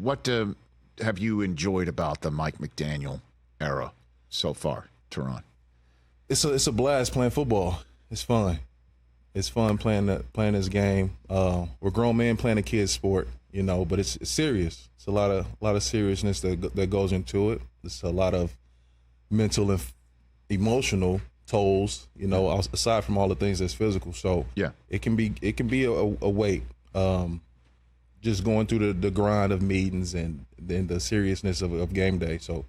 what have you enjoyed about the Mike McDaniel era so far, Terron? It's a blast playing football. It's fun. It's fun playing this game. We're grown men playing a kid's sport, but it's serious. It's a lot of seriousness that goes into it. It's a lot of mental and emotional tolls, aside from all the things that's physical. So yeah, it can be a weight. Just going through the grind of meetings and then the seriousness of game day. So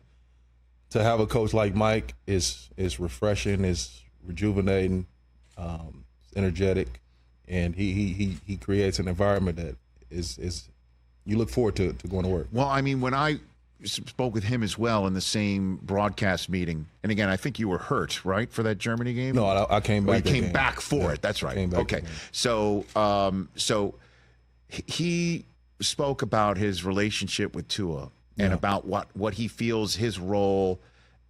to have a coach like Mike is refreshing, is rejuvenating, energetic, and he creates an environment that is you look forward to going to work. Well, I mean, when I spoke with him as well in the same broadcast meeting, and again, I think you were hurt, right, for that Germany game? No, I came back. You came back for it. That's right. Okay, so he spoke about his relationship with Tua and about what he feels his role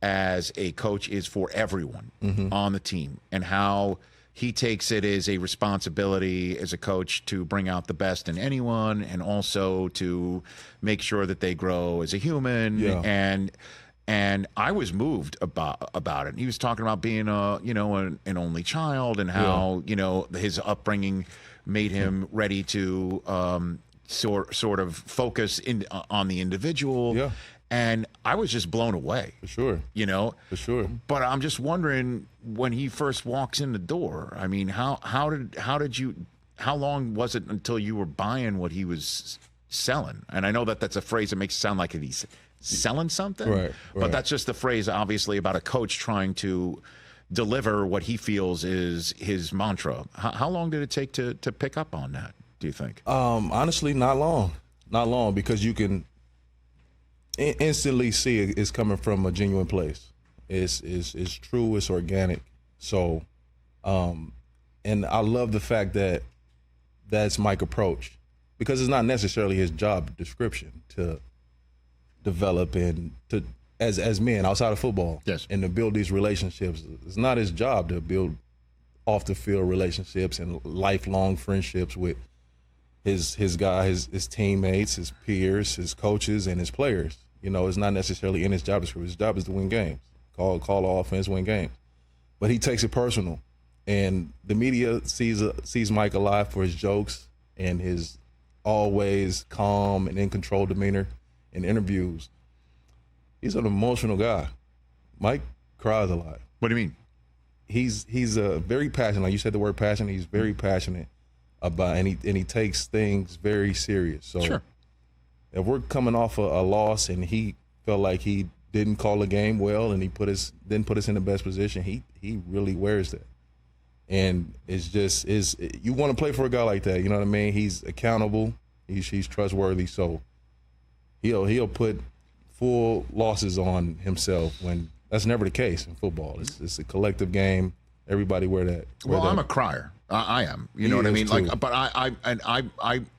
as a coach is for everyone on the team, and how he takes it as a responsibility as a coach to bring out the best in anyone, and also to make sure that they grow as a human. And I was moved about it. And he was talking about being an only child, and how his upbringing made him ready to sort of focus on the individual. Yeah. And I was just blown away. For sure. For sure. But I'm just wondering, when he first walks in the door, I mean, how long was it until you were buying what he was selling? And I know that's a phrase that makes it sound like he's selling something. Right. But that's just the phrase, obviously, about a coach trying to deliver what he feels is his mantra. How long did it take to pick up on that, do you think? Honestly, not long. Not long, because you can instantly see it's coming from a genuine place. It's true, it's organic. So, and I love the fact that that's Mike's approach, because it's not necessarily his job description to develop and to as men outside of football. Yes. And to build these relationships. It's not his job to build off the field relationships and lifelong friendships with his teammates, his peers, his coaches, and his players. It's not necessarily in his job description. His job is to win games, call the offense, win games. But he takes it personal, and the media sees Mike alive for his jokes and his always calm and in control demeanor in interviews. He's an emotional guy. Mike cries a lot. What do you mean? He's very passionate. Like you said, the word passionate. He's very passionate about, and he takes things very serious. So sure. If we're coming off a loss and he felt like he didn't call a game well and he didn't put us in the best position, he really wears that. And it's just you want to play for a guy like that. You know what I mean? He's accountable. He's trustworthy. So he'll put full losses on himself when that's never the case in football. It's a collective game. Everybody wear that. I'm a crier. I am. You know what I mean? Too. Like, but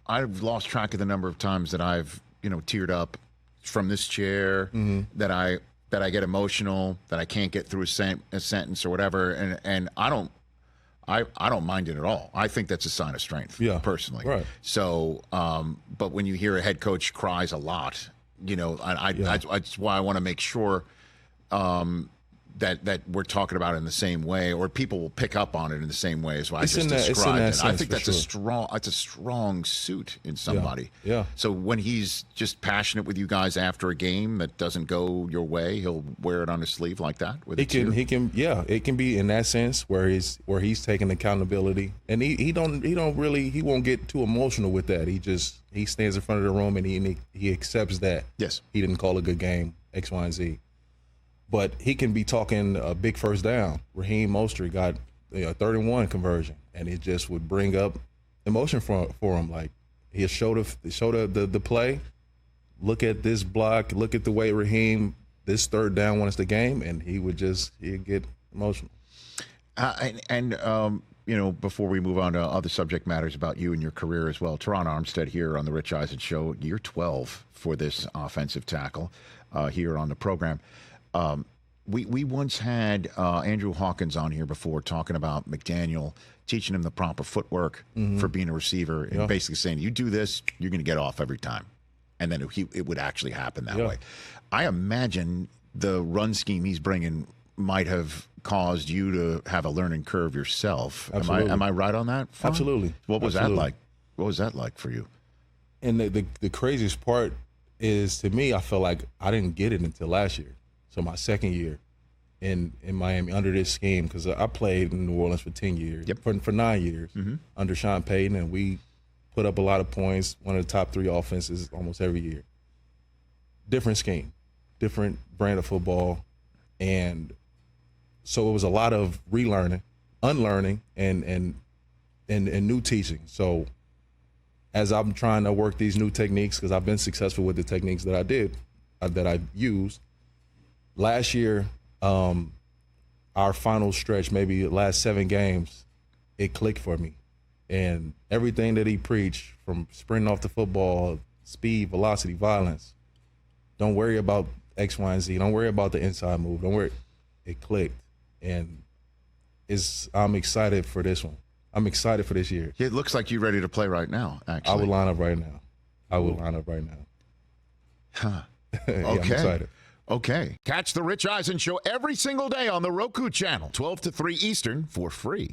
I've lost track of the number of times that I've teared up from this chair, that I get emotional, that I can't get through a sentence or whatever, and I don't mind it at all. I think that's a sign of strength, personally. Right. So, but when you hear a head coach cries a lot, that's why I want to make sure that we're talking about it in the same way, or people will pick up on it in the same way as what I just described. And I think that's a strong suit in somebody. Yeah. So when he's just passionate with you guys after a game that doesn't go your way, he'll wear it on his sleeve like that. It can be in that sense where he's taking accountability, and he won't get too emotional with that. He stands in front of the room and he accepts that. Yes. He didn't call a good game, X, Y, and Z. But he can be talking a big first down. Raheem Mostert got a 3rd-and-1 conversion, and it just would bring up emotion for him. Like, he'll show the play, look at this block, look at the way Raheem, this 3rd down won us the game, and he'd get emotional. Before we move on to other subject matters about you and your career as well, Terron Armstead here on the Rich Eisen Show, year 12 for this offensive tackle here on the program. We once had Andrew Hawkins on here before talking about McDaniel teaching him the proper footwork for being a receiver, and basically saying, you do this, you're going to get off every time. and then it would actually happen that way. I imagine the run scheme he's bringing might have caused you to have a learning curve yourself. Am I right on that front? Absolutely. What was that like? What was that like for you? And the craziest part is, to me, I feel like I didn't get it until last year. So my second year in Miami under this scheme, because I played in New Orleans for 10 years, for 9 years under Sean Payton, and we put up a lot of points, one of the top 3 offenses almost every year. Different scheme, different brand of football, and so it was a lot of relearning, unlearning, and new teaching. So as I'm trying to work these new techniques, because I've been successful with the techniques that I used, last year, our final stretch, maybe the last 7 games, it clicked for me. And everything that he preached, from sprinting off the football, speed, velocity, violence, don't worry about X, Y, and Z. Don't worry about the inside move. Don't worry. It clicked. And I'm excited for this one. I'm excited for this year. It looks like you're ready to play right now, actually. I would line up right now. Huh. Yeah, Okay. I'm excited. Okay. Catch the Rich Eisen Show every single day on the Roku channel, 12 to 3 Eastern, for free.